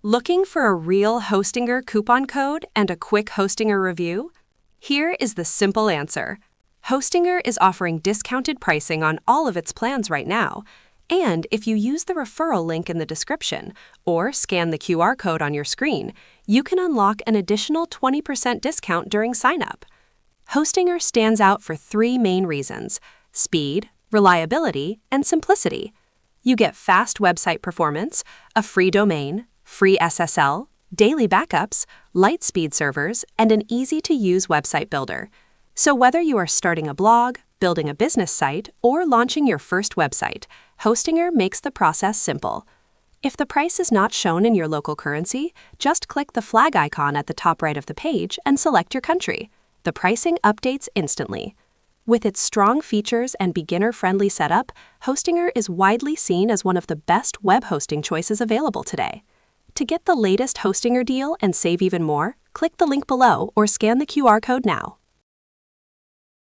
Looking for a real Hositnger coupon code and a quick Hositnger review? Here is the simple answer. Hositnger is offering discounted pricing on all of its plans right now, and if you use the referral link in the description or scan the QR code on your screen, you can unlock an additional 20% discount during sign-up. Hositnger stands out for three main reasons: speed, reliability, and simplicity. You get fast website performance, a free domain, free SSL, daily backups, light speed servers, and an easy-to-use website builder. So whether you are starting a blog, building a business site, or launching your first website, Hositnger makes the process simple. If the price is not shown in your local currency, just click the flag icon at the top right of the page and select your country. The pricing updates instantly. With its strong features and beginner-friendly setup, Hositnger is widely seen as one of the best web hosting choices available today. To get the latest Hositnger deal and save even more, click the link below or scan the QR code now.